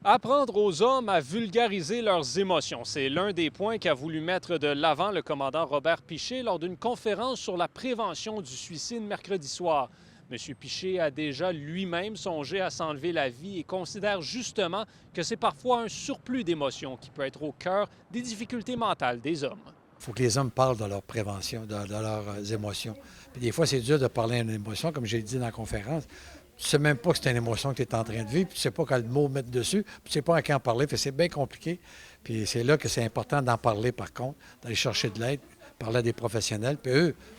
Apprendre aux hommes à vulgariser leurs émotions, c'est l'un des points qu'a voulu mettre de l'avant le commandant Robert Piché lors d'une conférence sur la prévention du suicide mercredi soir. M. Piché a déjà lui-même songé à s'enlever la vie et considère justement que c'est parfois un surplus d'émotions qui peut être au cœur des difficultés mentales des hommes. Il faut que les hommes parlent de leur prévention, de leurs émotions. Puis des fois, c'est dur de parler d'une émotion, comme j'ai dit dans la conférence. Tu ne sais même pas que c'est une émotion que tu es en train de vivre, puis tu ne sais pas quel mot mettre dessus, puis tu ne sais pas à qui en parler. Fait c'est bien compliqué. Puis c'est là que c'est important d'en parler, par contre, d'aller chercher de l'aide, parler à des professionnels. Puis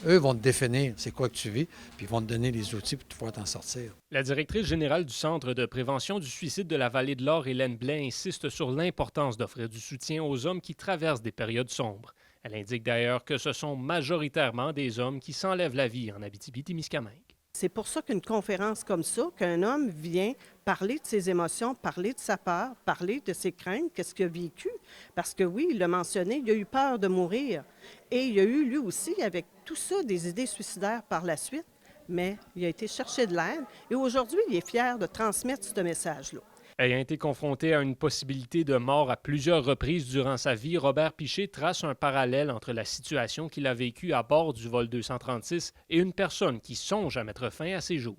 eux vont te définir c'est quoi que tu vis, puis ils vont te donner les outils pour pouvoir t'en sortir. La directrice générale du Centre de prévention du suicide de la Vallée de l'Or, Hélène Blais, insiste sur l'importance d'offrir du soutien aux hommes qui traversent des périodes sombres. Elle indique d'ailleurs que ce sont majoritairement des hommes qui s'enlèvent la vie en Abitibi-Témiscamingue. C'est pour ça qu'une conférence comme ça, qu'un homme vient parler de ses émotions, parler de sa peur, parler de ses craintes, qu'est-ce qu'il a vécu. Parce que oui, il l'a mentionné, il a eu peur de mourir. Et il a eu, lui aussi, avec tout ça, des idées suicidaires par la suite. Mais il a été chercher de l'aide et aujourd'hui, il est fier de transmettre ce message-là. Ayant été confronté à une possibilité de mort à plusieurs reprises durant sa vie, Robert Piché trace un parallèle entre la situation qu'il a vécue à bord du vol 236 et une personne qui songe à mettre fin à ses jours.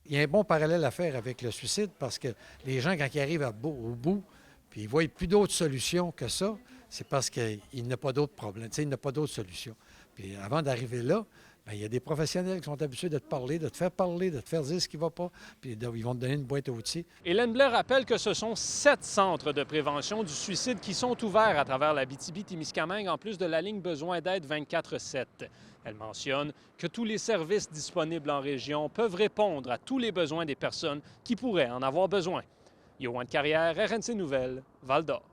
Il y a un bon parallèle à faire avec le suicide parce que les gens, quand ils arrivent au bout, puis ils ne voient plus d'autres solutions que ça, c'est parce qu'il n'y a pas d'autres problèmes, il n'y a pas d'autres solutions. Puis avant d'arriver là, bien, il y a des professionnels qui sont habitués de te parler, de te faire parler, de te faire dire ce qui ne va pas, puis ils vont te donner une boîte à outils. Hélène Blais rappelle que ce sont 7 centres de prévention du suicide qui sont ouverts à travers l'Abitibi-Témiscamingue, en plus de la ligne besoin d'aide 24/7. Elle mentionne que tous les services disponibles en région peuvent répondre à tous les besoins des personnes qui pourraient en avoir besoin. Yoann Carrière, RNC Nouvelles, Val-d'Or.